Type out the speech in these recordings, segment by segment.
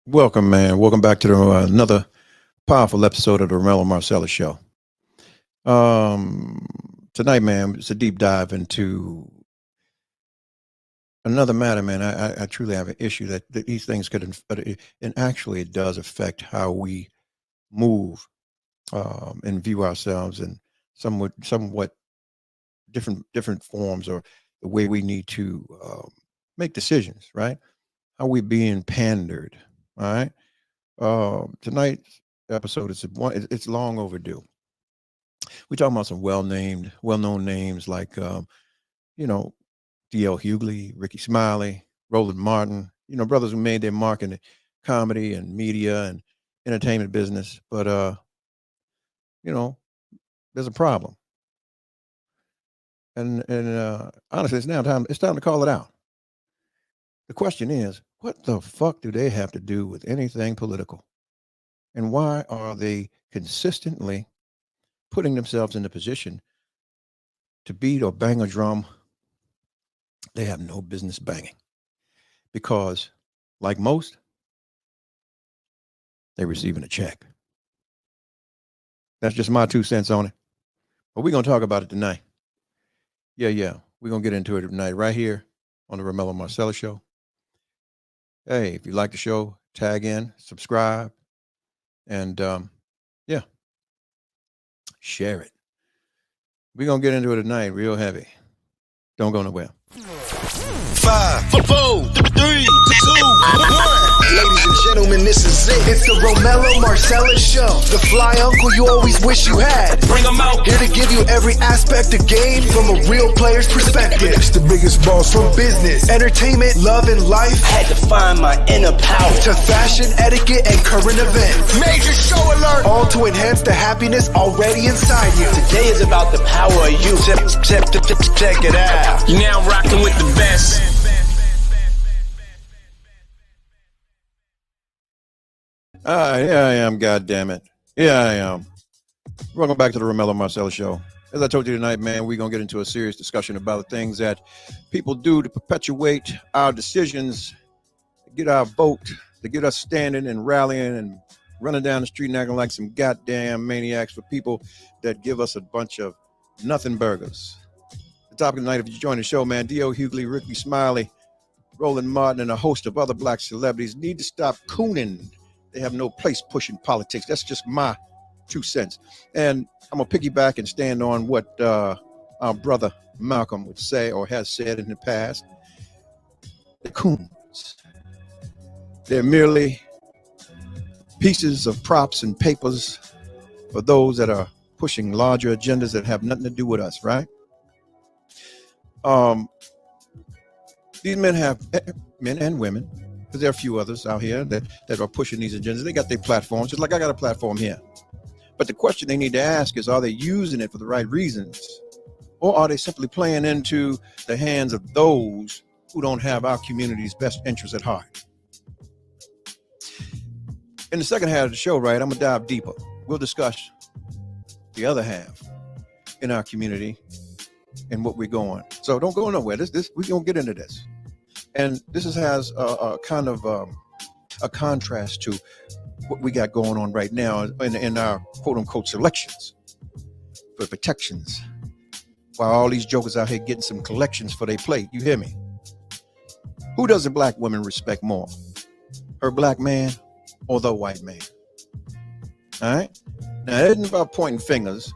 Welcome, man. Welcome back to another powerful episode of the Romello Marcellus Show. Um, Tonight, man, it's a deep dive into another matter, man. I truly have an issue that these things could, and actually, it does affect how we move and view ourselves in somewhat different forms, or the way we need to make decisions. Right? How we being pandered. All right. Tonight's episode it's long overdue. We're talking about some well-known names like you know, D.L. Hughley, Ricky Smiley, Roland Martin. Brothers who made their mark in the comedy and media and entertainment business. But you know, there's a problem, and honestly, it's time to call it out. The question is, what the fuck do they have to do with anything political, and why are they consistently putting themselves in a position to beat or bang a drum they have no business banging? Because, like most, they're receiving a check. That's just my 2 cents on it. But we're going to talk about it tonight. Yeah. We're going to get into it tonight right here on the Romello Marcellus Show. Hey, if you like the show, tag in, subscribe, and yeah, share it. We're going to get into it tonight real heavy. Don't go nowhere. 5, 4, 3, 2, 1. Ladies and gentlemen, this is it. It's the Romello Marcellus Show. The fly uncle you always wish you had. Bring them out. Here to give you every aspect of game from a real player's perspective. It's the biggest boss from business, entertainment, love, and life. Had to find my inner power. To fashion, etiquette, and current events. Major show alert. All to enhance the happiness already inside you. Today is about the power of you. Check it out. You're now rocking with the best. Yeah, I am. God damn it. Yeah, I am. Welcome back to the Romello Marcellus Show. As I told you tonight, man, we're going to get into a serious discussion about the things that people do to perpetuate our decisions, to get our vote, to get us standing and rallying and running down the street and acting like some goddamn maniacs for people that give us a bunch of nothing burgers. The topic tonight, if you join the show, man, D.O. Hughley, Ricky Smiley, Roland Martin, and a host of other black celebrities need to stop cooning. They have no place pushing politics. That's just my 2 cents. And I'm going to piggyback and stand on what our brother Malcolm would say or has said in the past. The coons. They're merely pieces of props and papers for those that are pushing larger agendas that have nothing to do with us, right? These men and women, because there are a few others out here that are pushing these agendas. They got their platforms, just like I got a platform here. But the question they need to ask is, are they using it for the right reasons? Or are they simply playing into the hands of those who don't have our community's best interests at heart? In the second half of the show, right, I'm going to dive deeper. We'll discuss the other half in our community and what we're going. So don't go nowhere. We're going to get into this. And this has a kind of a contrast to what we got going on right now in our quote-unquote selections for protections, while all these jokers out here getting some collections for their plate. You hear me? Who does a black woman respect more? Her black man or the white man? All right? Now, it isn't about pointing fingers,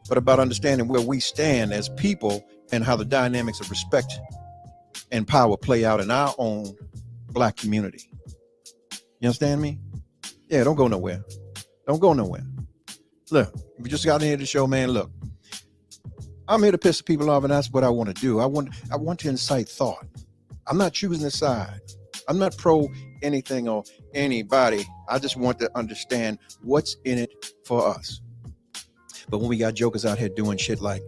but about understanding where we stand as people and how the dynamics of respect and power play out in our own black community. You understand me? Yeah, don't go nowhere. Don't go nowhere. Look, if you just got into the show, man, look, I'm here to piss people off, and that's what I want to do. I want to incite thought. I'm not choosing a side. I'm not pro anything or anybody. I just want to understand what's in it for us. But when we got jokers out here doing shit like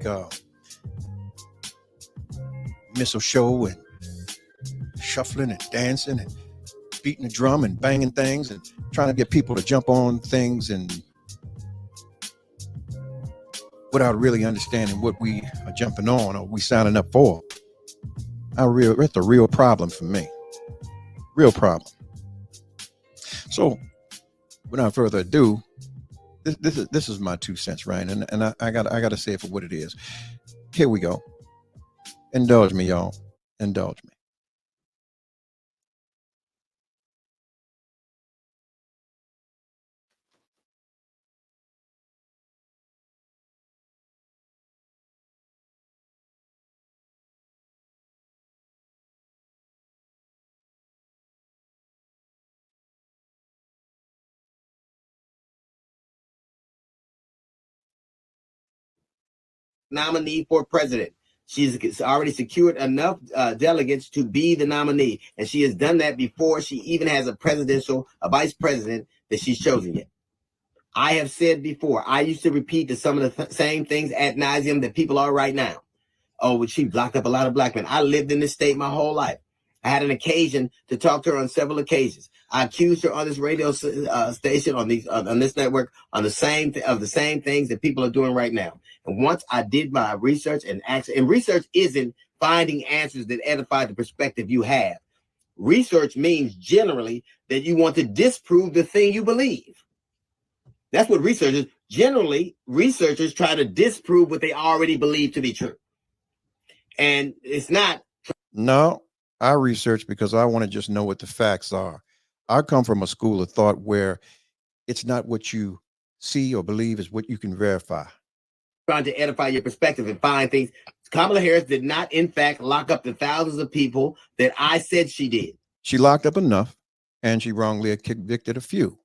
missile show and shuffling and dancing and beating the drum and banging things and trying to get people to jump on things and without really understanding what we are jumping on or we signing up for. That's a real problem for me. Real problem. So, without further ado, this is my 2 cents, right? And I gotta say it for what it is. Here we go. Indulge me, y'all. Indulge me. Nominee for president. She's already secured enough delegates to be the nominee, and she has done that before she even has a vice president that she's chosen yet. I have said before, I used to repeat some of the same things ad nauseum that people are right now. Oh, she locked up a lot of black men. I lived in this state my whole life. I had an occasion to talk to her on several occasions. I accused her on this radio station, on this network, on the same things that people are doing right now. And once I did my research and research isn't finding answers that edify the perspective you have. Research means generally that you want to disprove the thing you believe. That's what researchers, generally, researchers try to disprove what they already believe to be true. And it's not. No, I research because I want to just know what the facts are. I come from a school of thought where it's not what you see or believe, is what you can verify. Trying to edify your perspective and find things. Kamala Harris did not, in fact, lock up the thousands of people that I said she did. She locked up enough, and she wrongly convicted a few.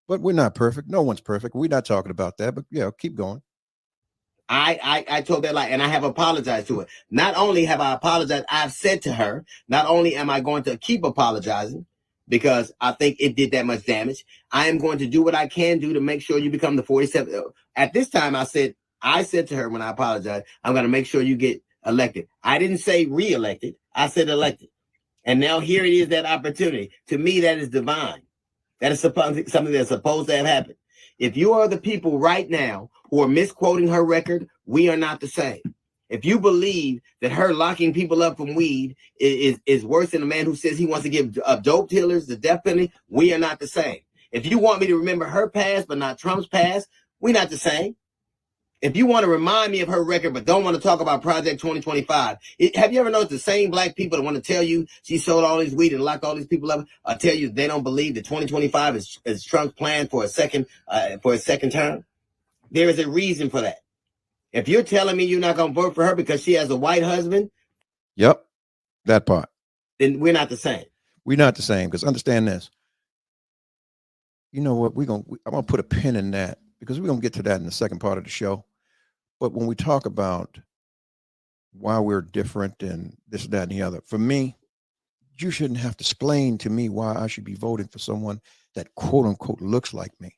But we're not perfect. No one's perfect. We're not talking about that. But yeah, keep going. I told that lie, and I have apologized to her. Not only have I apologized, I've said to her, not only am I going to keep apologizing, because I think it did that much damage, I am going to do what I can do to make sure you become the 47th. At this time, I said to her when I apologized, I'm going to make sure you get elected. I didn't say re-elected. I said elected. And now here it is, that opportunity. To me, that is divine. That is something that's supposed to have happened. If you are the people right now who are misquoting her record, we are not the same. If you believe that her locking people up from weed is worse than a man who says he wants to give dope dealers the death penalty, we are not the same. If you want me to remember her past but not Trump's past, we're not the same. If you want to remind me of her record but don't want to talk about Project 2025, have you ever noticed the same black people that want to tell you she sold all these weed and locked all these people up, tell you they don't believe that 2025 is Trump's plan for a second term? There is a reason for that. If you're telling me you're not going to vote for her because she has a white husband, yep, that part, then we're not the same. We're not the same, because understand this. You know what? I'm gonna put a pin in that, because we're gonna get to that in the second part of the show. But when we talk about why we're different and this, that, and the other, for me, you shouldn't have to explain to me why I should be voting for someone that quote unquote looks like me.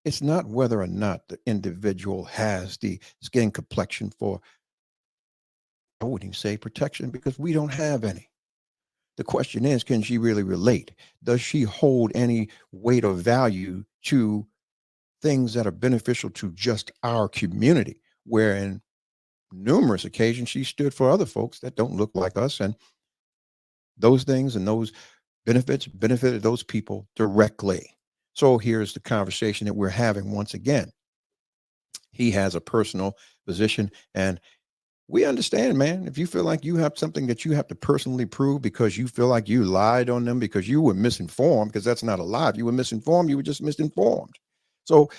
It's not whether or not the individual has the skin complexion for, I wouldn't even say protection, because we don't have any. The question is, can she really relate? Does she hold any weight or value to things that are beneficial to just our community, where in numerous occasions she stood for other folks that don't look like us, and those things and those benefits benefited those people directly. So here's the conversation that we're having once again. He has a personal position, and we understand, man. If you feel like you have something that you have to personally prove because you feel like you lied on them because you were misinformed, because that's not a lie. If you were misinformed, you were just misinformed. So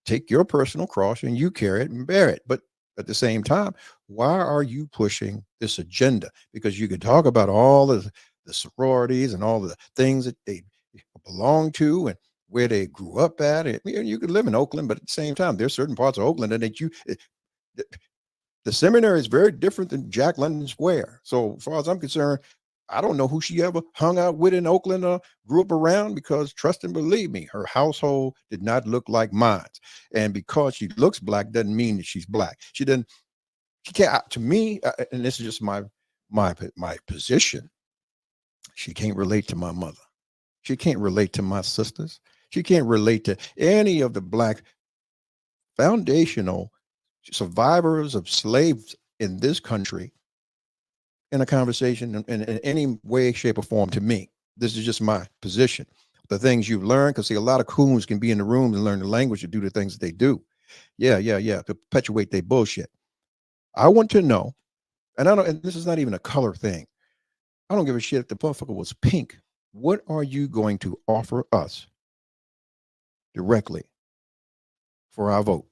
take your personal cross and you carry it and bear it. But at the same time, why are you pushing this agenda? Because you can talk about all the sororities and all the things that they belong to and where they grew up at. And you could live in Oakland, but at the same time, there's certain parts of Oakland that the seminary is very different than Jack London Square. So as far as I'm concerned, I don't know who she ever hung out with in Oakland or grew up around, because trust and believe me, her household did not look like mine. And because she looks black doesn't mean that she's black. She can't, to me, and this is just my position, she can't relate to my mother. She can't relate to my sisters. She can't relate to any of the black foundational survivors of slaves in this country in a conversation in any way, shape, or form. To me, this is just my position. the things you've learned. Because see, a lot of coons can be in the room and learn the language to do the things that they do. Yeah, to perpetuate their bullshit. I want to know, and I don't, and this is not even a color thing. I don't give a shit if the motherfucker was pink. What are you going to offer us directly for our vote?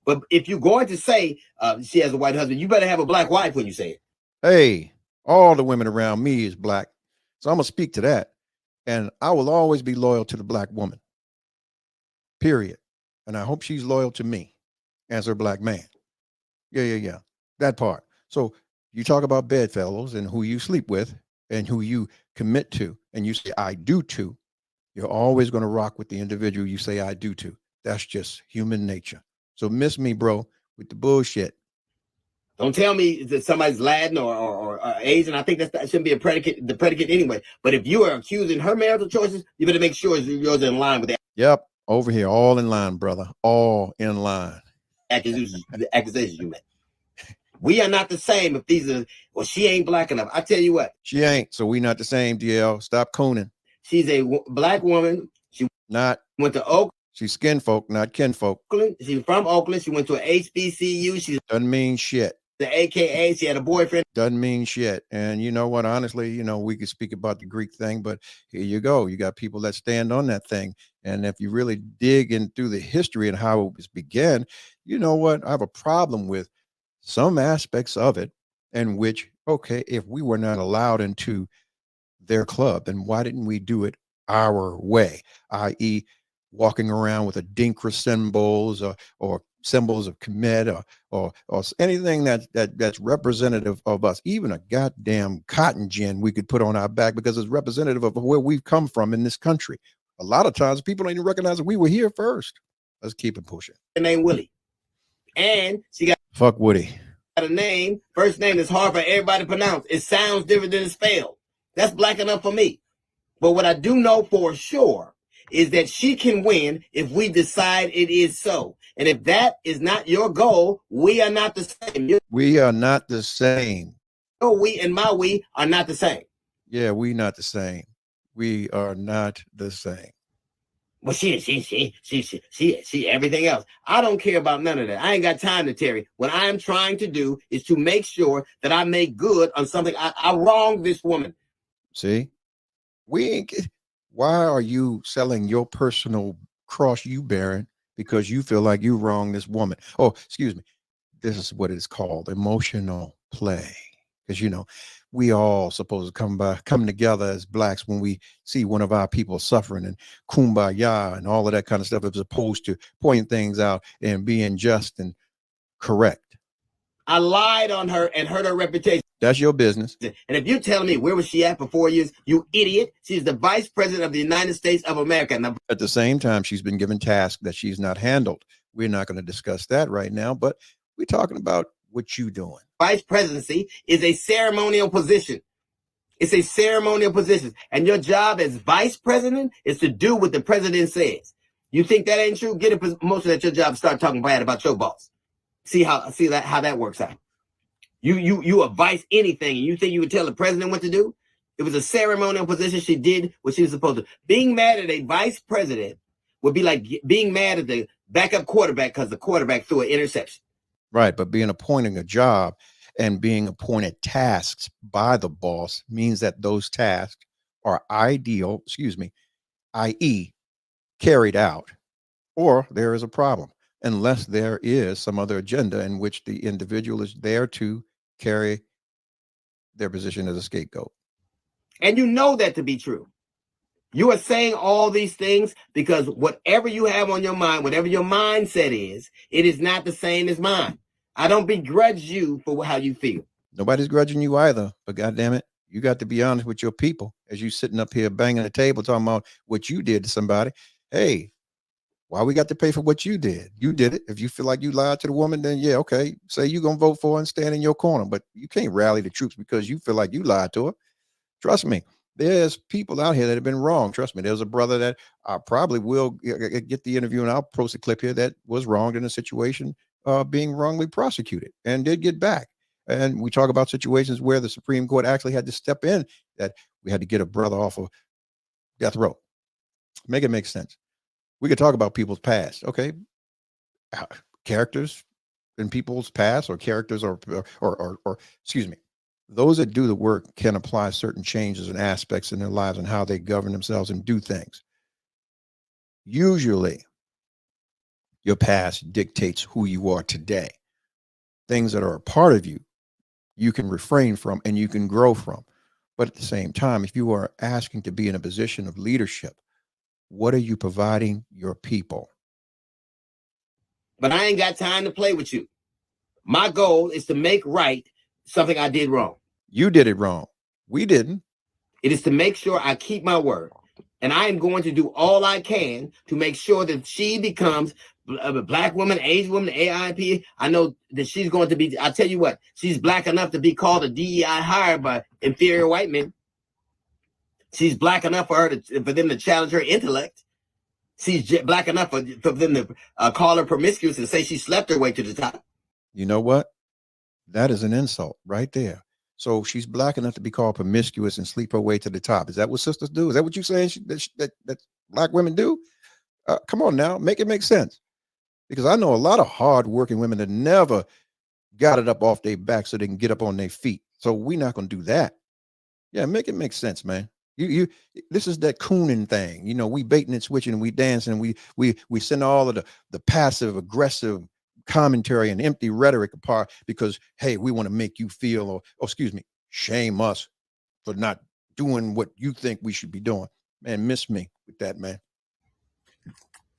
But if you're going to say she has a white husband, you better have a black wife when you say it. Hey, all the women around me is black. So I'm going to speak to that. And I will always be loyal to the black woman. Period. And I hope she's loyal to me as her black man. Yeah. That part. So you talk about bedfellows and who you sleep with and who you commit to, and you say, I do to. You're always going to rock with the individual you say I do to. That's just human nature. So miss me, bro, with the bullshit. Don't tell me that somebody's Latin or Asian. I think that shouldn't be the predicate anyway. But if you are accusing her marital choices, you better make sure yours are in line with that. Yep. Over here, all in line, brother. All in line. The accusations you make. We are not the same if these are, well, she ain't black enough. I tell you what. She ain't. So we not the same, DL. Stop cooning. She's a black woman. She went to Oakland. She's skin folk, not kin folk. She's from Oakland. She went to an HBCU. She doesn't mean shit. The AKA, she had a boyfriend. Doesn't mean shit. And you know what? Honestly, we could speak about the Greek thing, but here you go. You got people that stand on that thing. And if you really dig into the history and how it was began, you know what? I have a problem with some aspects of it in which, okay, if we were not allowed into their club, then why didn't we do it our way, i.e., walking around with Adinkra symbols or symbols of Kemet or anything that's representative of us, even a goddamn cotton gin we could put on our back because it's representative of where we've come from in this country. A lot of times people don't even recognize that we were here first. Let's keep it pushing. Her name Willie. And she got fuck Woody. A name, first name is hard for everybody to pronounce. It sounds different than it's spelled. That's black enough for me. But what I do know for sure is that she can win if we decide it is so. And if that is not your goal, we are not the same. We are not the same. No, we and my we are not the same. Yeah, we not the same. We are not the same. Well, she, everything else. I don't care about none of that. I ain't got time to Terry. What I am trying to do is to make sure that I make good on something. I wronged this woman. See, we ain't. Why are you selling your personal cross you bearing because you feel like you wronged this woman? Oh, excuse me. This is what it's called, emotional play. Because, we all supposed to come together as blacks when we see one of our people suffering and kumbaya and all of that kind of stuff, as opposed to pointing things out and being just and correct. I lied on her and hurt her reputation. That's your business. And if you're telling me where was she at for 4 years, you idiot. She's the vice president of the United States of America. Now, at the same time, she's been given tasks that she's not handled. We're not going to discuss that right now, but we're talking about what you doing. Vice presidency is a ceremonial position. It's a ceremonial position. And your job as vice president is to do what the president says. You think that ain't true? Get a promotion at your job and start talking bad about your boss. See how that works out. You advise anything and you think you would tell the president what to do? It was a ceremonial position. She did what she was supposed to. Being mad at a vice president would be like being mad at the backup quarterback because the quarterback threw an interception. Right, but being appointing a job and being appointed tasks by the boss means that those tasks are i.e. carried out, or there is a problem, unless there is some other agenda in which the individual is there to carry their position as a scapegoat. And you know that to be true. You are saying all these things because whatever you have on your mind, whatever your mindset is, it is not the same as mine. I don't begrudge you for how you feel. Nobody's grudging you either, but goddamn it, you got to be honest with your people as you sitting up here banging the table talking about what you did to somebody. Hey, why we got to pay for what you did? You did it. If you feel like you lied to the woman, then yeah, okay, say you're going to vote for her and stand in your corner, but you can't rally the troops because you feel like you lied to her. Trust me. There's people out here that have been wrong. Trust me. There's a brother that I probably will get the interview and I'll post a clip here that was wronged in a situation being wrongly prosecuted and did get back. And we talk about situations where the Supreme Court actually had to step in, that we had to get a brother off of death row. Make it make sense. We could talk about people's past. Okay. Characters in people's past, or characters or excuse me, those that do the work can apply certain changes and aspects in their lives and how they govern themselves and do things. Usually your past dictates who you are today. Things that are a part of you, you can refrain from and you can grow from. But at the same time, if you are asking to be in a position of leadership, what are you providing your people? But I ain't got time to play with you. My goal is to make right something I did wrong. You did it wrong. We didn't. It is to make sure I keep my word. And I am going to do all I can to make sure that she becomes a Black woman, Asian woman, AIP. I know that she's going to be, I tell you what, she's Black enough to be called a DEI hire by inferior white men. She's Black enough for them to challenge her intellect. She's Black enough for them to call her promiscuous and say she slept her way to the top. You know what? That is an insult right there. So she's Black enough to be called promiscuous and sleep her way to the top. Is that what sisters do? Is that what you're saying that Black women do? Come on now, make it make sense. Because I know a lot of hardworking women that never got it up off their back so they can get up on their feet. So we're not going to do that. Yeah, make it make sense, man. This is that Cooning thing. You know, we baiting and switching and we dancing and we send all of the passive aggressive commentary and empty rhetoric apart because, hey, we want to make you feel or excuse me, shame us for not doing what you think we should be doing. Man, miss me with that, man.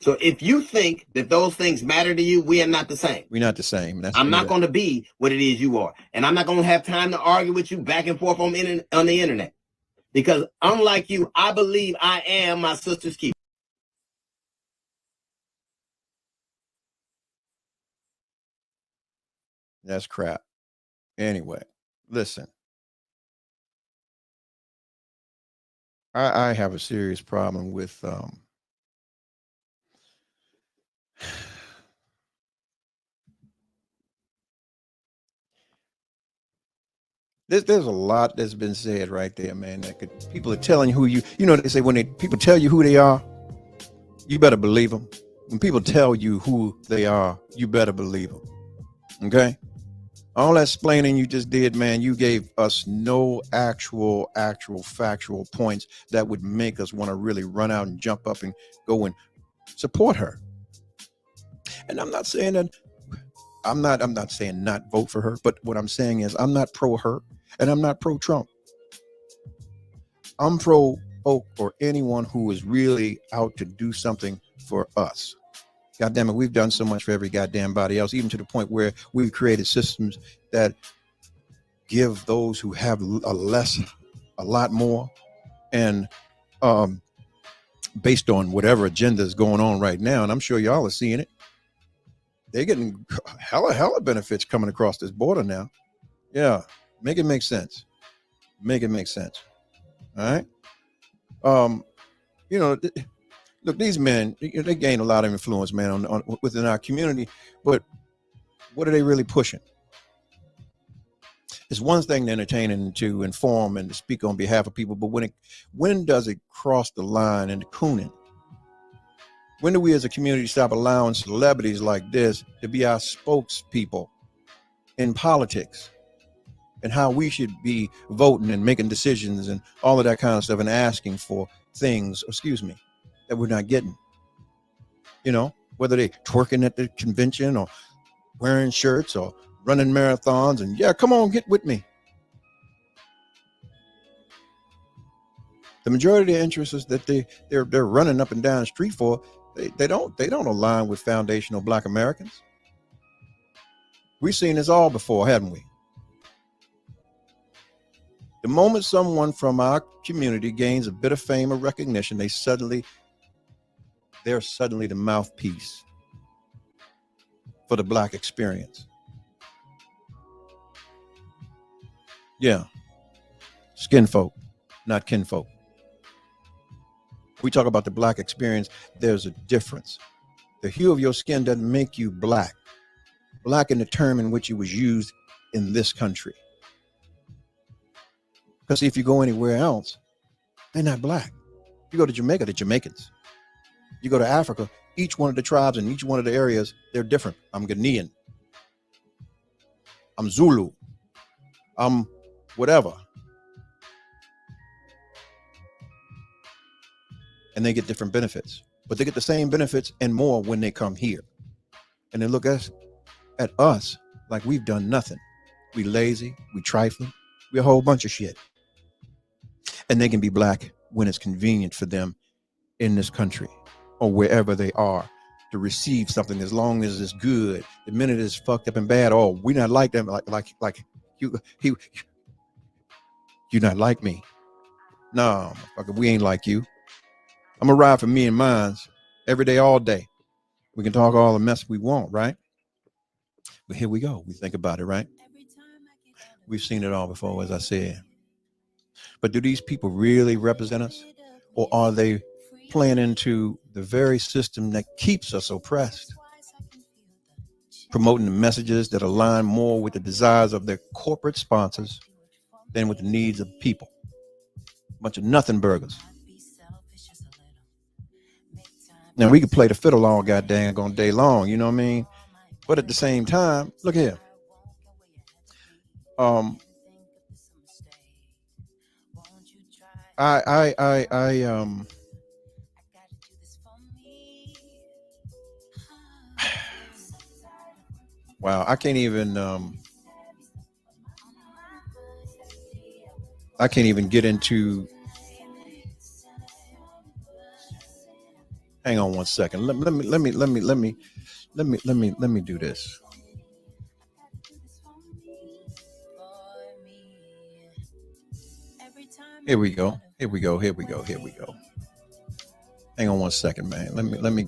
So if you think that those things matter to you, we are not the same. We're not the same. I'm not going to be what it is you are. And I'm not going to have time to argue with you back and forth on the internet. Because unlike you, I believe I am my sister's keeper. That's crap. Anyway, listen. I have a serious problem with there's a lot that's been said right there, man. People are telling you who you know, they say when people tell you who they are, you better believe them. When people tell you who they are, you better believe them. Okay? All that explaining you just did, man, you gave us no actual factual points that would make us want to really run out and jump up and go and support her. And I'm not saying that I'm not saying not vote for her, but what I'm saying is I'm not pro her and I'm not pro Trump. I'm pro Oak or anyone who is really out to do something for us. God damn it, we've done so much for every goddamn body else, even to the point where we've created systems that give those who have a lot more. And based on whatever agenda is going on right now, and I'm sure y'all are seeing it, they're getting hella benefits coming across this border now. Yeah, make it make sense. Make it make sense. All right. You know, look, these men, they gain a lot of influence, man, on within our community. But what are they really pushing? It's one thing to entertain and to inform and to speak on behalf of people, but when does it cross the line into Cooning? When do we as a community stop allowing celebrities like this to be our spokespeople in politics and how we should be voting and making decisions and all of that kind of stuff and asking for things, that we're not getting? You know, whether they twerking at the convention or wearing shirts or running marathons and yeah, come on, get with me. The majority of the interests that they're running up and down the street for, they don't align with foundational Black Americans. We've seen this all before, haven't we? The moment someone from our community gains a bit of fame or recognition, they're suddenly the mouthpiece for the Black experience. Yeah. Skin folk, not kinfolk. We talk about the Black experience. There's a difference. The hue of your skin doesn't make you Black. Black in the term in which it was used in this country. Because if you go anywhere else, they're not Black. You go to Jamaica, the Jamaicans. You go to Africa, each one of the tribes in each one of the areas, they're different. I'm Ghanaian. I'm Zulu. I'm whatever. And they get different benefits, but they get the same benefits and more when they come here. And they look at us like we've done nothing. We lazy, we trifling, we a whole bunch of shit. And they can be black when it's convenient for them in this country or wherever they are to receive something, as long as it's good. The minute it's fucked up and bad, oh, we not like them, like you not like me. No, motherfucker, we ain't like you. I'm gonna ride for me and mines every day, all day. We can talk all the mess we want, right? But here we go. We think about it, right? We've seen it all before, as I said. But do these people really represent us? Or are they playing into the very system that keeps us oppressed? Promoting the messages that align more with the desires of their corporate sponsors than with the needs of people. A bunch of nothing burgers. Now, we could play the fiddle all goddamn day long, you know what I mean? But at the same time, look here. Wow, I can't even get into. Hang on one second. Let me do this. Here we go. Hang on one second, man. Let me.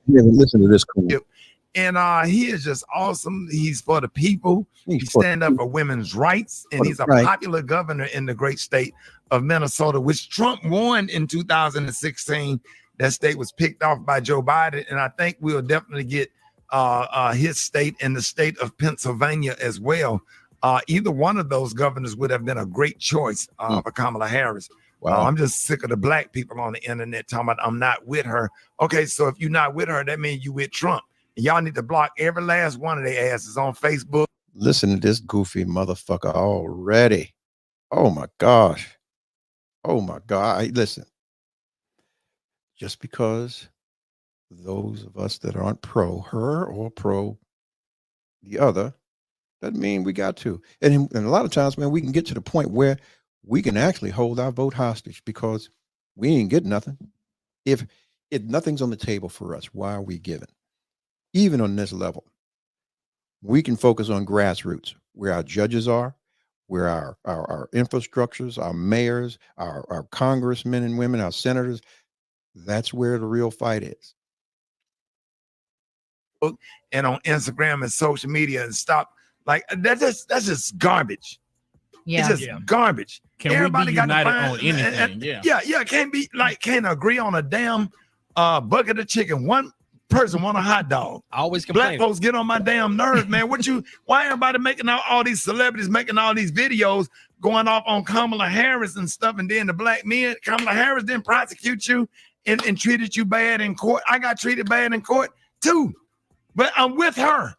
Yeah, listen to this. Cool. And he is just awesome. He's for the people. He stand up for women's rights, and he's a popular governor in the great state of Minnesota, which Trump won in 2016. That state was picked off by Joe Biden, and I think we'll definitely get his state and the state of Pennsylvania as well. Either one of those governors would have been a great choice for Kamala Harris. Wow. I'm just sick of the black people on the internet talking about I'm not with her. Okay, so if you're not with her, that means you with Trump. And y'all need to block every last one of their asses on Facebook. Listen to this goofy motherfucker already. Oh my gosh. Oh my God. Listen. Just because those of us that aren't pro her or pro the other, doesn't mean we got to. And a lot of times, man, we can get to the point where we can actually hold our vote hostage because we ain't getting nothing. If nothing's on the table for us, why are we giving? Even on this level, we can focus on grassroots, where our judges are, where our infrastructures, our mayors, our congressmen and women, our senators. That's where the real fight is. And on Instagram and social media and stop. Like that's just garbage. Yeah, it's just garbage. Can everybody we be united on anything? Can't agree on a damn bucket of chicken. One person want a hot dog. I always complain. Black folks get on my damn nerves, man. Why everybody making all these celebrities making all these videos going off on Kamala Harris and stuff, and then the black men, Kamala Harris didn't prosecute you and treated you bad in court. I got treated bad in court too, but I'm with her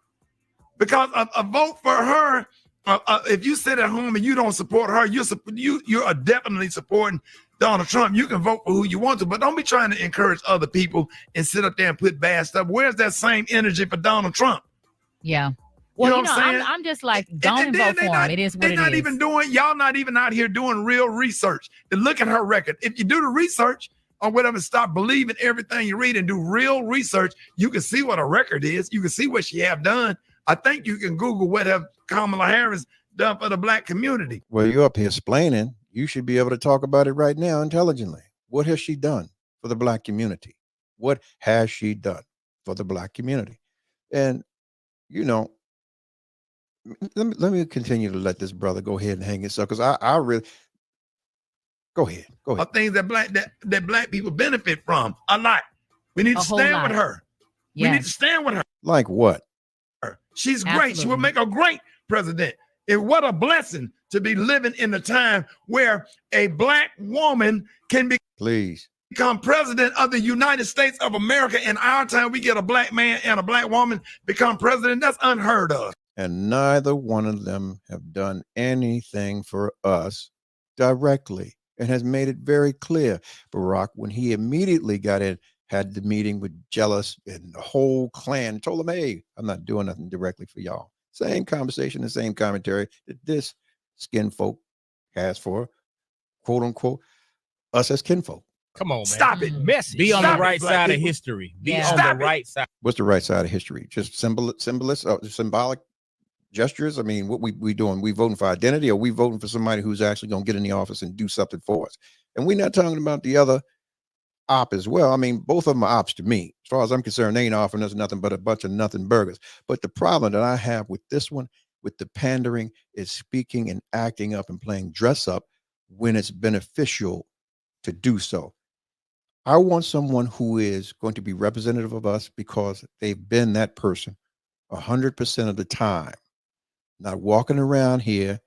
because a vote for her. If you sit at home and you don't support her, you are definitely supporting Donald Trump. You can vote for who you want to, but don't be trying to encourage other people and sit up there and put bad stuff. Where's that same energy for Donald Trump? Yeah. Well, I'm just like, don't vote for him. It is what it is. Y'all not even out here doing real research to look at her record. If you do the research or whatever, stop believing everything you read and do real research, you can see what a record is. You can see what she have done. I think you can Google what have Kamala Harris done for the black community. Well, you're up here explaining. You should be able to talk about it right now intelligently. What has she done for the black community? What has she done for the black community? And, let me continue to let this brother go ahead and hang himself, because I really go ahead. Are things that black people benefit from a lot. We need to stand with her. Yes. We need to stand with her. Like what? She's great. She will make a great president. And what a blessing to be living in a time where a black woman can become president of the United States of America. In our time, we get a black man and a black woman become president. That's unheard of. And neither one of them have done anything for us directly, and has made it very clear. Barack, when he immediately got in, had the meeting with Jealous and the whole clan, told them, hey, I'm not doing nothing directly for y'all. Same conversation, the same commentary that this skin folk has for, quote unquote, us as kinfolk. Come on, man. Stop it. Messy. Be on Stop the right side of history. Be on the right side. What's the right side of history? Just symbolic gestures? I mean, what we doing? We voting for identity, or we voting for somebody who's actually going to get in the office and do something for us? And we're not talking about the other op as well. I mean, both of them are ops to me. As far as I'm concerned, they ain't offering us nothing but a bunch of nothing burgers. But the problem that I have with this one, with the pandering, is speaking and acting up and playing dress up when it's beneficial to do so. I want someone who is going to be representative of us because they've been that person 100% of the time, not walking around here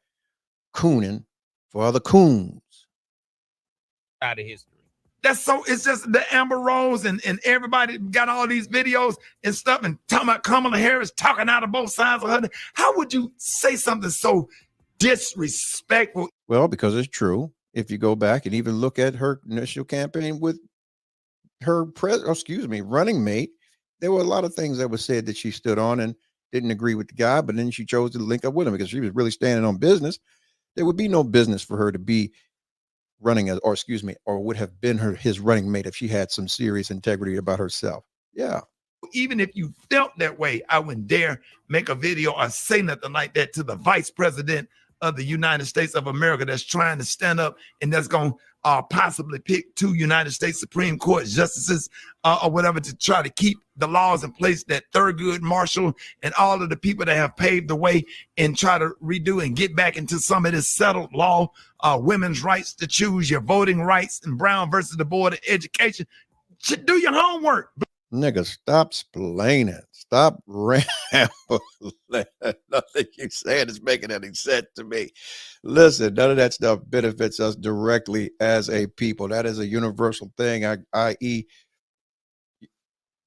cooning for other coons. Out of history. That's so, it's just the Amber Rose and everybody got all these videos and stuff and talking about Kamala Harris talking out of both sides of her. How would you say something so disrespectful? Well, because it's true. If you go back and even look at her initial campaign with her running mate, there were a lot of things that were said that she stood on and didn't agree with the guy, but then she chose to link up with him because she was really standing on business. There would be no business for her to be running or would have been his running mate if she had some serious integrity about herself. Yeah. Even if you felt that way, I wouldn't dare make a video or say nothing like that to the vice president of the United States of America that's trying to stand up and that's going to possibly pick 2 United States Supreme Court justices or whatever to try to keep the laws in place that Thurgood Marshall and all of the people that have paved the way and try to redo and get back into some of this settled law, women's rights to choose, your voting rights, and Brown versus the Board of Education. Do your homework. Nigga, stop splaining. Stop rambling. Nothing you saying is making any sense to me. Listen, none of that stuff benefits us directly as a people. That is a universal thing, i.e.,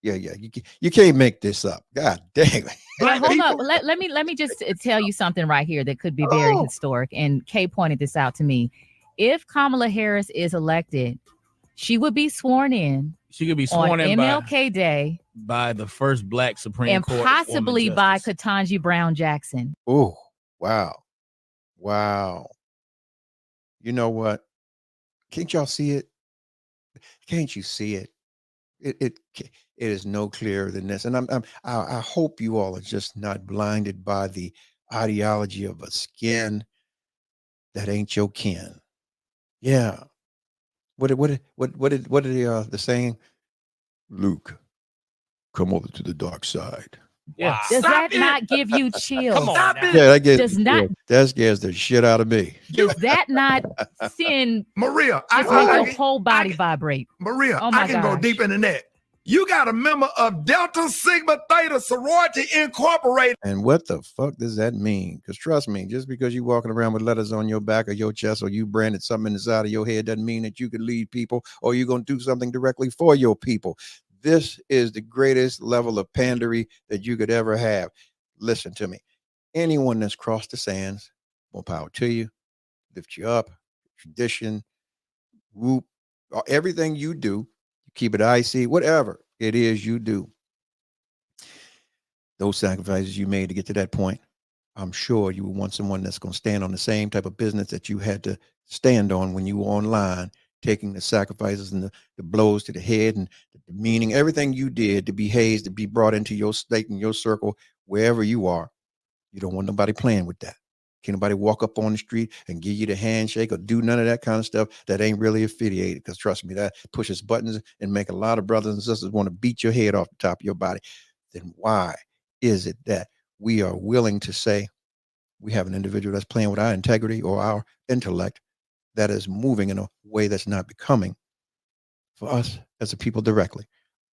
you can't make this up. God damn it. But hold on. Let me just tell you something right here that could be very historic. And Kay pointed this out to me. If Kamala Harris is elected, she would be sworn in. She could be sworn on in MLK Day by the first Black Supreme Court, and possibly by Ketanji Brown Jackson. Oh, wow. You know what? Can't y'all see it? Can't you see it? It is no clearer than this. And I hope you all are just not blinded by the ideology of a skin that ain't your kin. Yeah. What did the saying? Luke, come over to the dark side. Yeah. Does that not give you chills? Come on. Yeah, that scares the shit out of me. Does that not send Maria? Just make your whole body vibrate. Maria, I can go deep into that. You got a member of Delta Sigma Theta Sorority Incorporated. And what the fuck does that mean? Because trust me, just because you walking around with letters on your back or your chest or you branded something inside of your head doesn't mean that you can lead people or you're going to do something directly for your people. This is the greatest level of pandery that you could ever have. Listen to me. Anyone that's crossed the sands, more power to you, lift you up, tradition, whoop, everything you do, keep it icy, whatever it is you do. Those sacrifices you made to get to that point, I'm sure you would want someone that's going to stand on the same type of business that you had to stand on when you were online, taking the sacrifices and the blows to the head and the demeaning, everything you did to be hazed, to be brought into your state and your circle, wherever you are. You don't want nobody playing with that. Can't nobody walk up on the street and give you the handshake or do none of that kind of stuff that ain't really affiliated. Because trust me, that pushes buttons and make a lot of brothers and sisters want to beat your head off the top of your body. Then why is it that we are willing to say, we have an individual that's playing with our integrity or our intellect that is moving in a way that's not becoming for us as a people directly.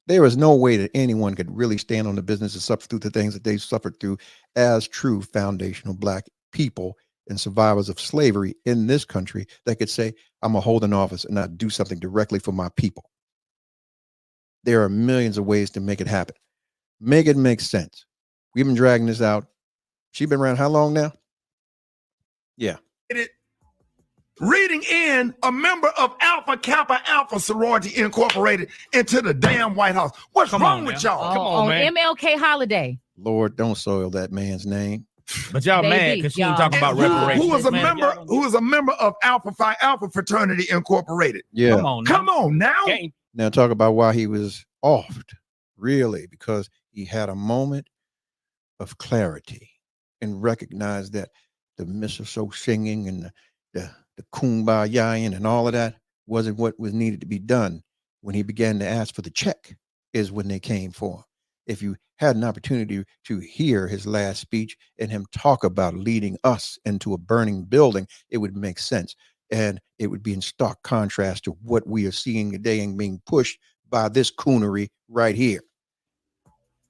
There is no way that anyone could really stand on the business and suffer through the things that they've suffered through as true foundational Black people and survivors of slavery in this country that could say, I'm going to hold an office and not do something directly for my people. There are millions of ways to make it happen. Make it make sense. We've been dragging this out. She's been around how long now? Yeah. Reading in a member of Alpha Kappa Alpha Sorority Incorporated into the damn White House. What's wrong with y'all? Come on, man. MLK holiday. Lord, don't soil that man's name. But y'all mad because she ain't talking about reparations. Who was a member of Alpha Phi Alpha Fraternity Incorporated? Yeah. Come on now. Now talk about why he was offed, really, because he had a moment of clarity and recognized that the mistletoe singing and the kumbaya and all of that wasn't what was needed to be done. When he began to ask for the check is when they came for him. If you had an opportunity to hear his last speech and him talk about leading us into a burning building, it would make sense. And it would be in stark contrast to what we are seeing today and being pushed by this coonery right here.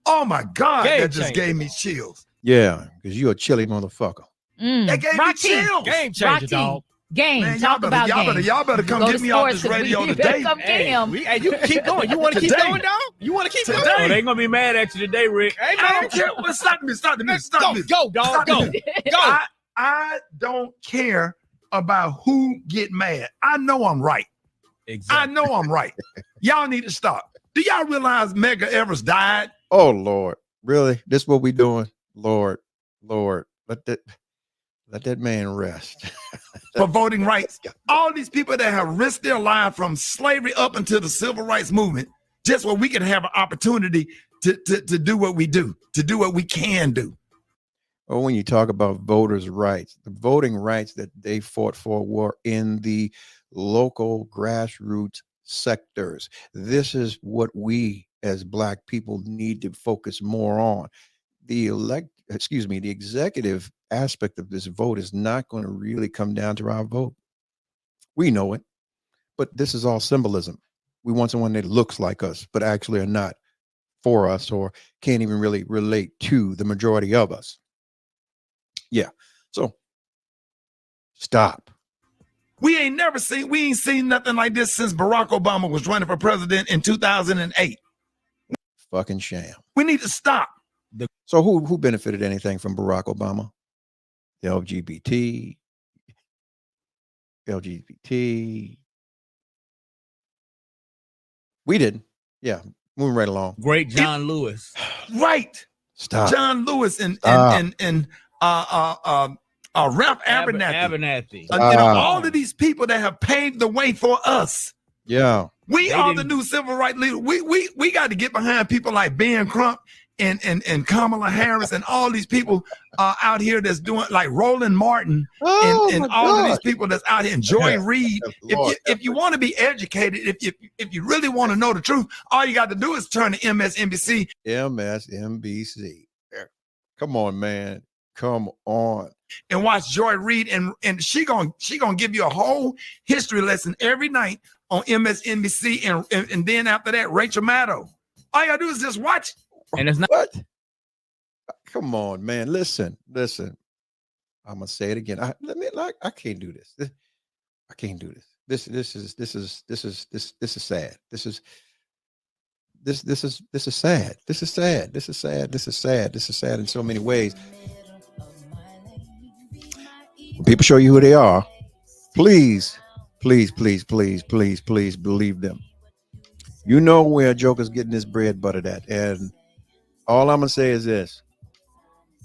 Oh my God, that just gave me chills. Yeah, because you're a chilly motherfucker. That gave me chills. Game changer, dog. Game. Man, Talk about game. Y'all better come get me off this radio today. Come get him. Hey, you keep going. You want to keep going, dog? You want to keep going? Oh, they ain't gonna be mad at you today, Rick. Hey, I don't care. Well, stop me. Go, dog. Go. I don't care about who get mad. I know I'm right. Exactly. I know I'm right. Y'all need to stop. Do y'all realize Medgar Evers died? Oh Lord, really? This what we doing? Lord, let that man rest. For voting rights. All these people that have risked their lives from slavery up until the civil rights movement, just where we can have an opportunity to do what we do, to do what we can do. Or when you talk about voters' rights, the voting rights that they fought for were in the local grassroots sectors. This is what we as Black people need to focus more on. The executive aspect of this vote is not going to really come down to our vote. We know it, but this is all symbolism. We want someone that looks like us, but actually are not for us or can't even really relate to the majority of us. Yeah. So stop. We ain't seen nothing like this since Barack Obama was running for president in 2008. Fucking sham. We need to stop. So who benefited anything from Barack Obama? The LGBT. We didn't. Yeah, moving right along. Great John Lewis. Right. Stop. John Lewis and Ralph Abernathy. All of these people that have paved the way for us. Yeah. We are the new civil rights leaders. We got to get behind people like Ben Crump and Kamala Harris and all these people out here that's doing, like Roland Martin and all of these people that's out here, and Joy Reid. If you want to be educated, if you really want to know the truth, all you got to do is turn to MSNBC. MSNBC. Come on, man. Come on. And watch Joy Reid, and she gonna give you a whole history lesson every night on MSNBC, and then after that, Rachel Maddow. All you gotta do is just watch. And it's not what? Come on, man. Listen. I'm gonna say it again. I can't do this. I can't do this. This is sad. This is sad. This is sad. This is sad in so many ways. When people show you who they are, please believe them. You know where Joker's getting his bread buttered at. And all I'm going to say is this.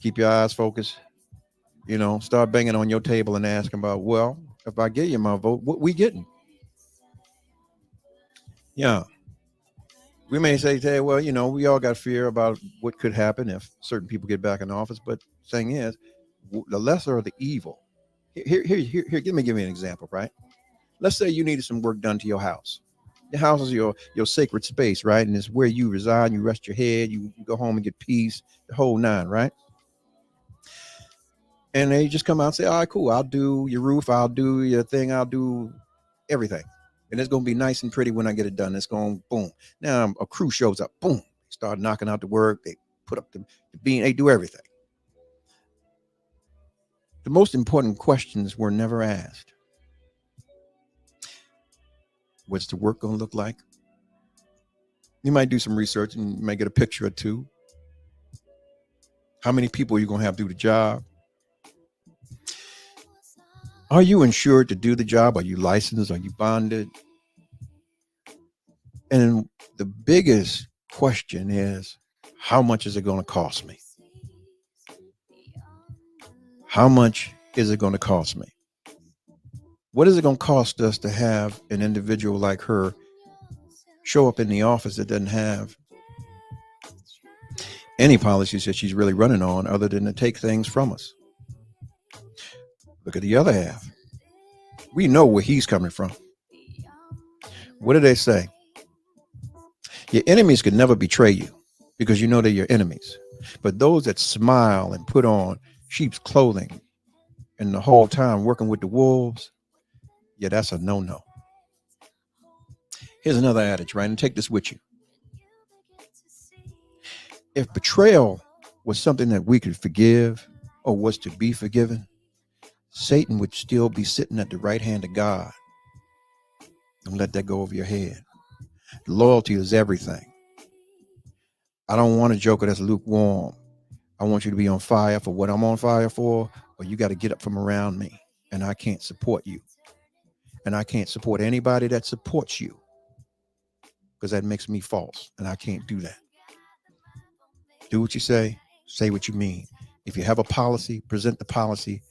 Keep your eyes focused. Start banging on your table and asking about, well, if I give you my vote, what we getting? Yeah. We may say, well, we all got fear about what could happen if certain people get back in office. But the thing is, the lesser of the evil. Here, give me an example, right? Let's say you needed some work done to your house. The house is your sacred space, right? And it's where you reside, you rest your head, you go home and get peace, the whole nine, right? And they just come out and say, all right, cool, I'll do your roof, I'll do your thing, I'll do everything. And it's going to be nice and pretty when I get it done. It's going, boom. Now a crew shows up, boom, start knocking out the work. They put up the beam, they do everything. The most important questions were never asked. What's the work going to look like? You might do some research and you might get a picture or two. How many people are you going to have do the job? Are you insured to do the job? Are you licensed? Are you bonded? And the biggest question is, how much is it going to cost me? How much is it going to cost me? What is it going to cost us to have an individual like her show up in the office that doesn't have any policies that she's really running on other than to take things from us? Look at the other half. We know where he's coming from. What do they say? Your enemies could never betray you because you know they're your enemies. But those that smile and put on sheep's clothing and the whole time working with the wolves, yeah, that's a no-no. Here's another adage, right? And take this with you. If betrayal was something that we could forgive or was to be forgiven, Satan would still be sitting at the right hand of God. Don't let that go over your head. Loyalty is everything. I don't want a joker that's lukewarm. I want you to be on fire for what I'm on fire for, or you got to get up from around me, and I can't support you. And I can't support anybody that supports you because that makes me false, and I can't do that. Do what you say what you mean. If you have a policy, present the policy.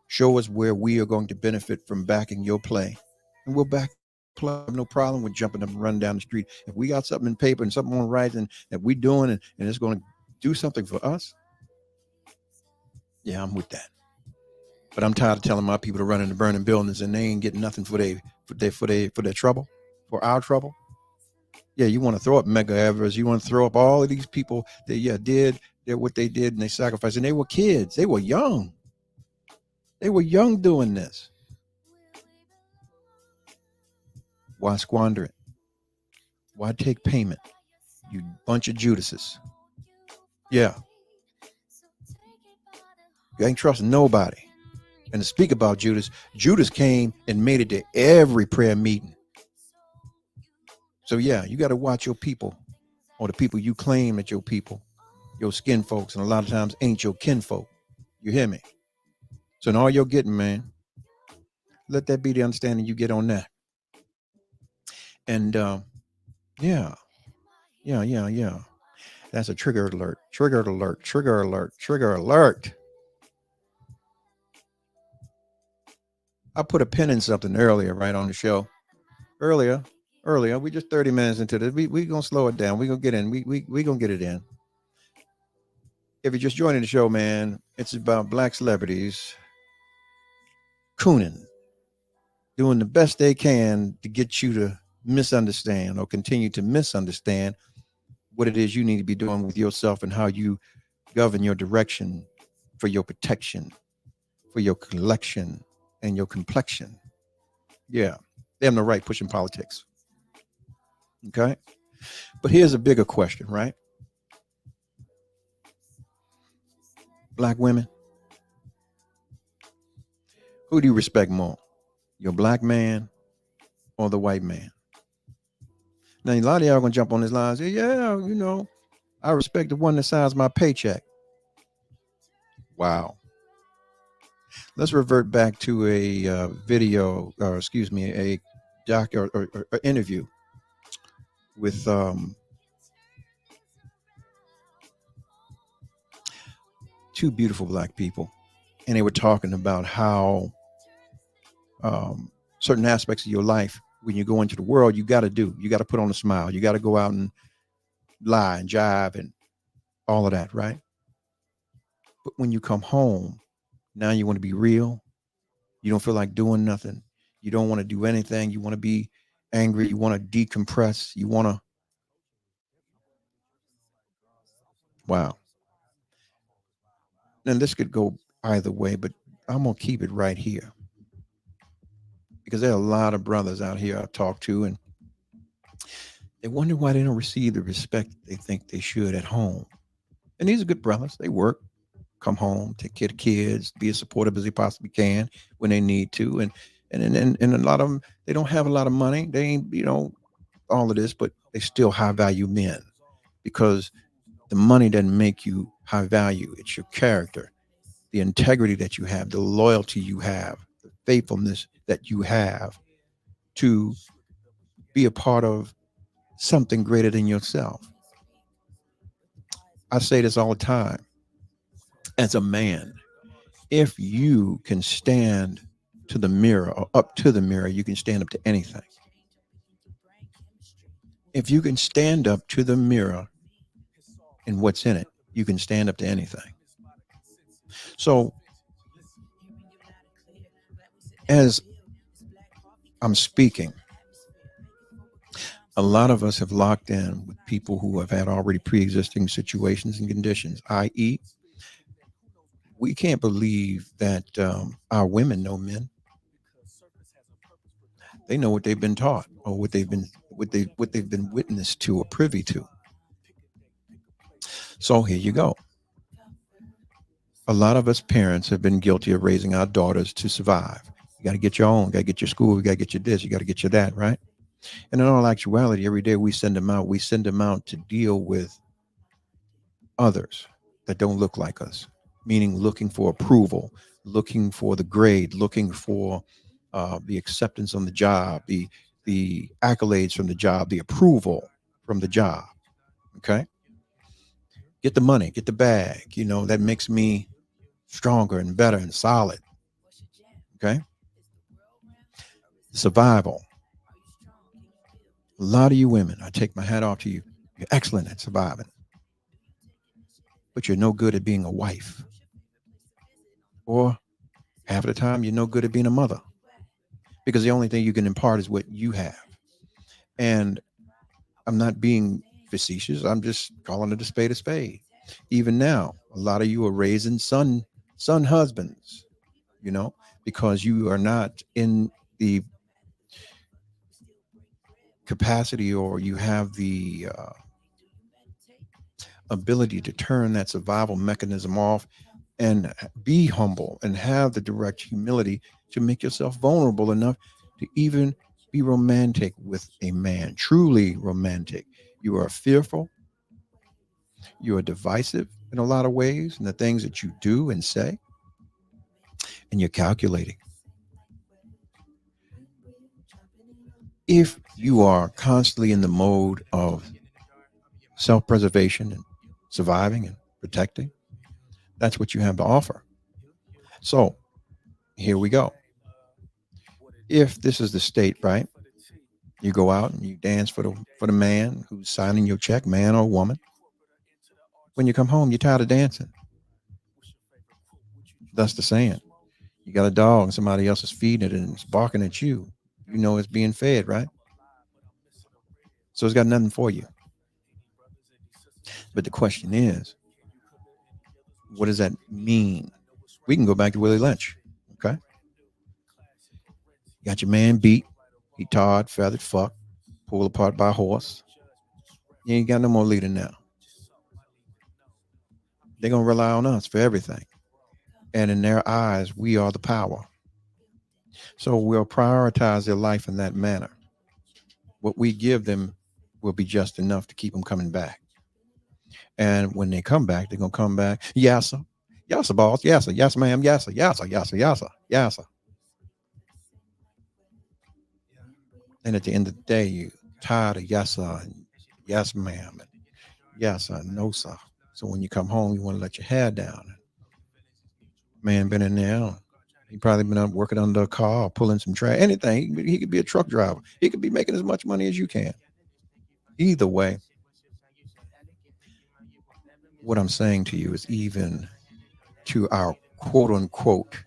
Show us where we are going to benefit from backing your play, and we'll back play. I have no problem with jumping up and running down the street. If we got something in paper and something on writing that we're doing and it's going to do something for us, yeah, I'm with that. But I'm tired of telling my people to run into burning buildings and they ain't getting nothing for their trouble, for our trouble. Yeah, you want to throw up mega Everest. You want to throw up all of these people that did what they did and they sacrificed. And they were kids. They were young. They were young doing this. Why squander it? Why take payment? You bunch of Judases. Yeah. You ain't trusting nobody. And to speak about Judas came and made it to every prayer meeting. So yeah, you got to watch your people, or the people you claim that your people, your skin folks, and a lot of times ain't your kinfolk. You hear me? So in all you're getting, man, let that be the understanding you get on that. And yeah. That's a trigger alert. Trigger alert. Trigger alert. Trigger alert. I put a pin in something earlier, right on the show. Earlier. We just 30 minutes into this. We gonna slow it down. We gonna get in. We gonna get it in. If you're just joining the show, man, it's about black celebrities cooning, doing the best they can to get you to misunderstand or continue to misunderstand what it is you need to be doing with yourself and how you govern your direction for your protection, for your collection and your complexion. Yeah, they have no right pushing politics. Okay, but here's a bigger question, right? Black women, who do you respect more, your black man or the white man? Now, a lot of y'all are gonna jump on this line and say, yeah, I respect the one that signs my paycheck. Wow. Let's revert back to a video, or excuse me, a doc or interview with two beautiful black people, and they were talking about how certain aspects of your life, when you go into the world, you got to put on a smile, you got to go out and lie and jive and all of that, right? But when you come home, now you want to be real. You don't feel like doing nothing. You don't want to do anything. You want to be angry. You want to decompress. You want to. Wow. And this could go either way, but I'm going to keep it right here because there are a lot of brothers out here I talk to, and they wonder why they don't receive the respect they think they should at home. And these are good brothers. They work, come home, take care of kids, be as supportive as they possibly can when they need to. And a lot of them, they don't have a lot of money. They ain't, all of this, but they still high value men because the money doesn't make you high value. It's your character, the integrity that you have, the loyalty you have, the faithfulness that you have to be a part of something greater than yourself. I say this all the time. As a man, if you can stand to the mirror or up to the mirror, you can stand up to anything. If you can stand up to the mirror and what's in it, you can stand up to anything. So as I'm speaking, a lot of us have locked in with people who have had already pre-existing situations and conditions, i.e., we can't believe that our women know men. They know what they've been taught or what they've been witnessed to or privy to. So here you go. A lot of us parents have been guilty of raising our daughters to survive. You got to get your own, you got to get your school, you got to get your this, you got to get your that, right? And in all actuality, every day we send them out to deal with others that don't look like us, meaning looking for approval, looking for the grade, looking for the acceptance on the job, the accolades from the job, the approval from the job. Okay. Get the money, get the bag, that makes me stronger and better and solid. Okay. Survival. A lot of you women, I take my hat off to you. You're excellent at surviving, but you're no good at being a wife. Or half of the time, you're no good at being a mother because the only thing you can impart is what you have. And I'm not being facetious. I'm just calling it a spade a spade. Even now, a lot of you are raising son husbands, because you are not in the capacity or you have the ability to turn that survival mechanism off and be humble and have the direct humility to make yourself vulnerable enough to even be romantic with a man, truly romantic. You are fearful. You are divisive in a lot of ways in the things that you do and say, and you're calculating. If you are constantly in the mode of self-preservation and surviving and protecting, that's what you have to offer. So here we go. If this is the state, right? You go out and you dance for the man who's signing your check, man or woman. When you come home, you're tired of dancing. That's the saying. You got a dog and somebody else is feeding it and it's barking at you. You know it's being fed, right? So it's got nothing for you. But the question is, what does that mean? We can go back to Willie Lynch, okay? You got your man beat. He tarred, feathered, fucked, pulled apart by a horse. You ain't got no more leader now. They're going to rely on us for everything. And in their eyes, we are the power. So we'll prioritize their life in that manner. What we give them will be just enough to keep them coming back. And when they come back, they're going to come back. Yes, sir. Yes, sir, boss. Yes, sir. Yes, ma'am. Yes, sir. Yes, sir. Yes, sir. Yes, sir. Yes, sir. And at the end of the day, you're tired of yes, sir, and yes, ma'am, and yes, sir, no, sir. So when you come home, you want to let your hair down. Man been in there. He probably been up working under a car or pulling some trash, anything. He could be a truck driver. He could be making as much money as you can. Either way, what I'm saying to you is even to our quote unquote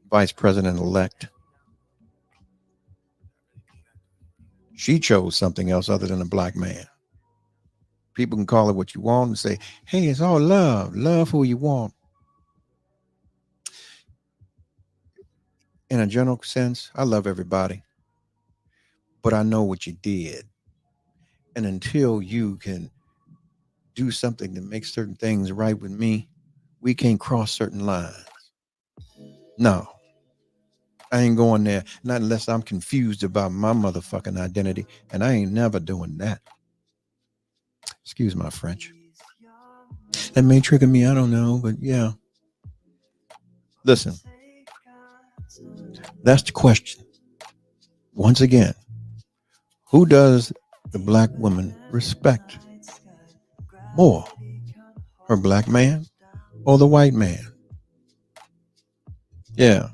vice president-elect, she chose something else other than a black man. People can call it what you want and say, hey, it's all love. Love who you want. in a general sense, I love everybody, but I know what you did. And until you can do something to make certain things right with me, we can't cross certain lines. No, I ain't going there. Not unless I'm confused about my motherfucking identity. And I ain't never doing that. Excuse my French. That may trigger me. I don't know. But yeah. Listen, that's the question. Once again, who does the black woman respect more? Her black man or the white man? Yeah.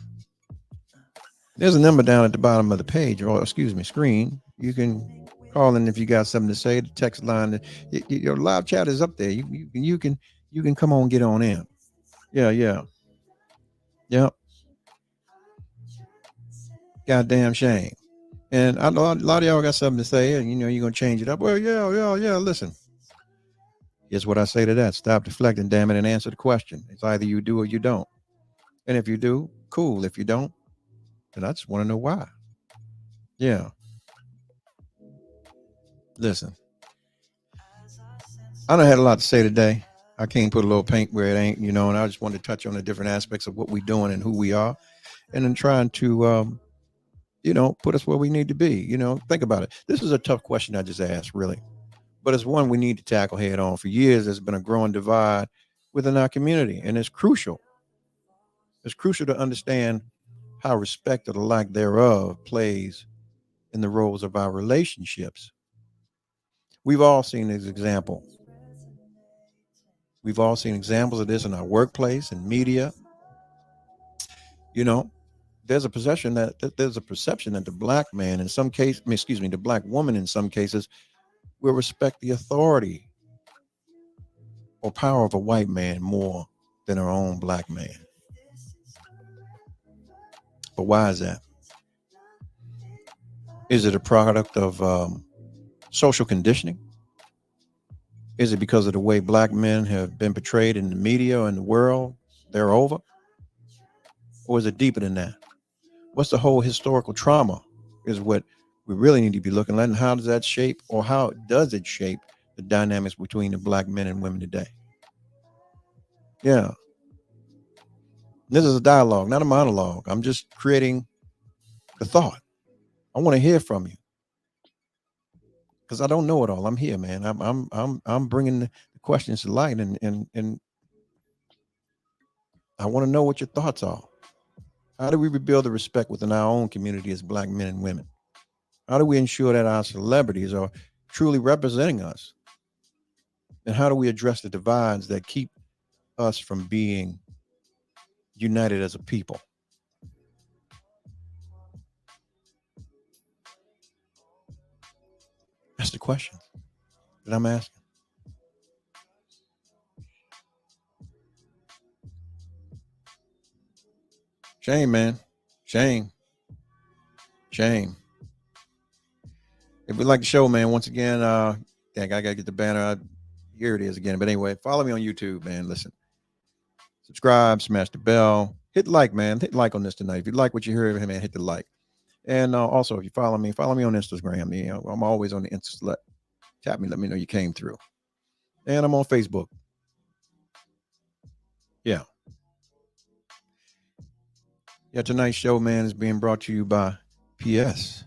There's a number down at the bottom of the page, or excuse me, screen. You can call in if you got something to say. The text line, your live chat is up there. You can come on, get on in. Yeah. Yep. Goddamn shame. And I know a lot of y'all got something to say, and you're gonna change it up. Well, yeah. Listen. Here's what I say to that. Stop deflecting, damn it, and answer the question. It's either you do or you don't. And if you do, cool. If you don't, then I just want to know why. Yeah. Listen. I done had a lot to say today. I can't put a little paint where it ain't, and I just wanted to touch on the different aspects of what we're doing and who we are, and then trying to, put us where we need to be. Think about it. This is a tough question I just asked, really, but it's one we need to tackle head on. For years, there's been a growing divide within our community, and it's crucial. It's crucial to understand how respect or the lack thereof plays in the roles of our relationships. We've all seen this example. We've all seen examples of this in our workplace and media. There's a perception that the black man in some case, the black woman in some cases will respect the authority or power of a white man more than her own black man. But why is that? Is it a product of social conditioning? Is it because of the way black men have been portrayed in the media and the world? They're over? Or is it deeper than that? What's the whole historical trauma is what we really need to be looking at, and how does that shape, or how does it shape the dynamics between the black men and women today? Yeah. This is a dialogue, not a monologue. I'm just creating the thought. I want to hear from you, because I don't know it all. I'm here, man. I'm bringing the questions to light, and I want to know what your thoughts are. How do we rebuild the respect within our own community as black men and women? How do we ensure that our celebrities are truly representing us? And how do we address the divides that keep us from being united as a people? That's the question that I'm asking. Shame, man. Shame. If you like the show, man, once again, I gotta get the banner. Here it is again. But anyway, follow me on YouTube, man. Listen, subscribe, smash the bell, hit like, man. Hit like on this tonight. If you like what you hear, man, hit the like. And also, if you follow me on Instagram. I'm always on the Insta. Tap me, let me know you came through. And I'm on Facebook. Yeah. Tonight's show, man, is being brought to you by POS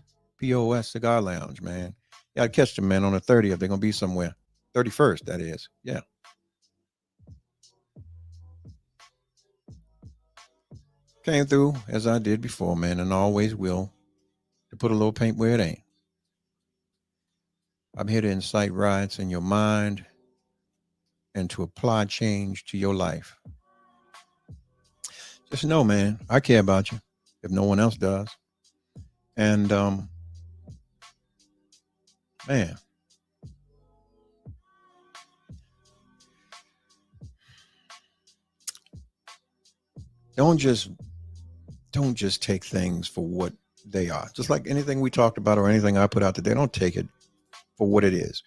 Cigar Lounge, man. You gotta catch them, man, on the 30th. They're gonna be somewhere. 31st, that is. Yeah. Came through as I did before, man, and always will, to put a little paint where it ain't. I'm here to incite riots in your mind and to apply change to your life. Just know, man, I care about you if no one else does. And, man, don't just take things for what they are. Just like anything we talked about or anything I put out today, don't take it for what it is.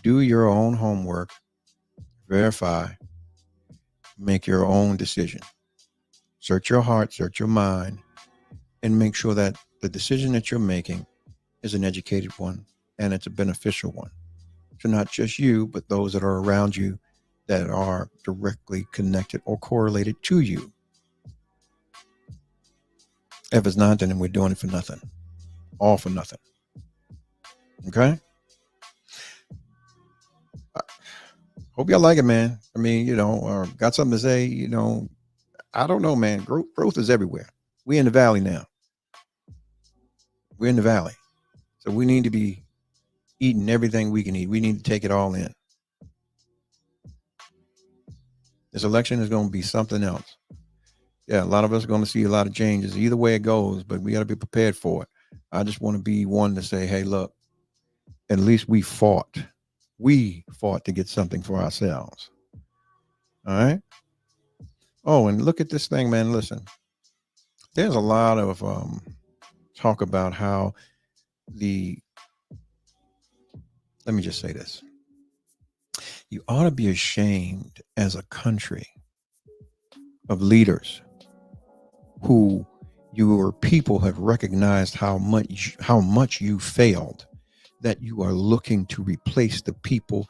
Do your own homework, verify, make your own decision. Search your heart, search your mind, and make sure that the decision that you're making is an educated one and it's a beneficial one. So not just you, but those that are around you that are directly connected or correlated to you. If it's not, then we're doing it for nothing. All for nothing. Okay? Hope y'all like it, man. I mean, got something to say, I don't know, man. Growth is everywhere. We're in the valley now. We're in the valley. So we need to be eating everything we can eat. We need to take it all in. This election is going to be something else. Yeah, a lot of us are going to see a lot of changes. Either way it goes, but we got to be prepared for it. I just want to be one to say, hey, look, at least we fought. We fought to get something for ourselves. All right? Oh, and look at this thing, man. Listen, there's a lot of talk about how let me just say this. You ought to be ashamed as a country of leaders who your people have recognized how much you failed, that you are looking to replace the people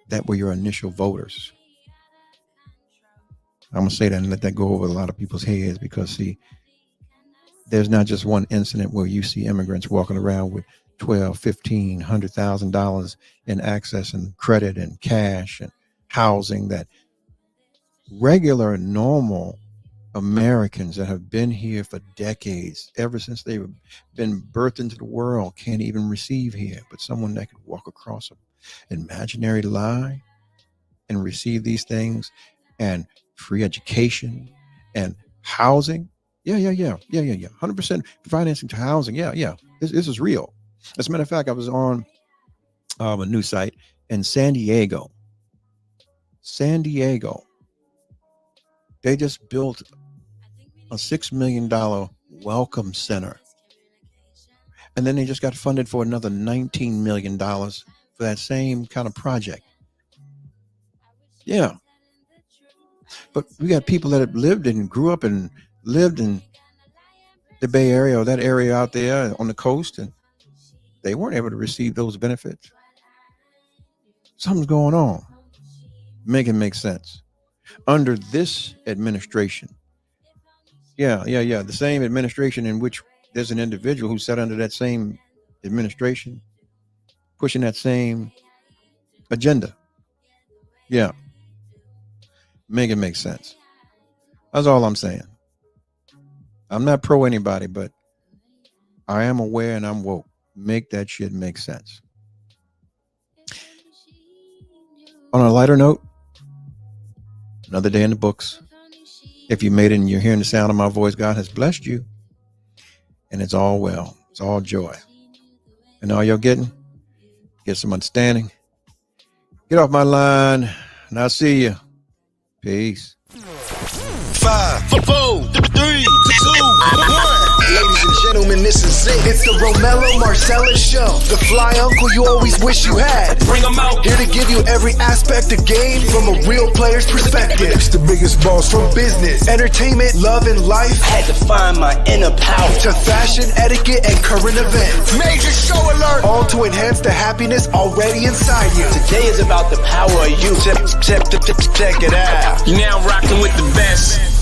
that were your initial voters. I'm going to say that and let that go over a lot of people's heads because, see, there's not just one incident where you see immigrants walking around with $12,000, $15,000, $100,000 in access and credit and cash and housing that regular, normal Americans that have been here for decades, ever since they've been birthed into the world, can't even receive here. But someone that could walk across an imaginary line and receive these things and free education and housing. Yeah. 100% financing to housing. Yeah. This is real. As a matter of fact, I was on a news site in San Diego. They just built a $6 million welcome center. And then they just got funded for another $19 million for that same kind of project. Yeah. But we got people that have lived and grew up and lived in the Bay Area or that area out there on the coast, and they weren't able to receive those benefits. Something's going on. Make it make sense. Under this administration, the same administration in which there's an individual who sat under that same administration, pushing that same agenda. Yeah. Make it make sense. That's all I'm saying. I'm not pro anybody, but I am aware and I'm woke. Make that shit make sense. On a lighter note, another day in the books. If you made it and you're hearing the sound of my voice, God has blessed you. And it's all well. It's all joy. And all you're getting, get some understanding. Get off my line, and I'll see you. Peace. 5, 4, 3, 2, 1. Ladies and gentlemen, this is it. It's the Romello Marcellus Show. The fly uncle you always wish you had. Bring them out. Here to give you every aspect of game from a real player's perspective. It's the biggest boss from business, entertainment, love, and life. Had to find my inner power. To fashion, etiquette, and current events. Major show alert. All to enhance the happiness already inside you. Today is about the power of you. Check it out. You're now rocking with the best.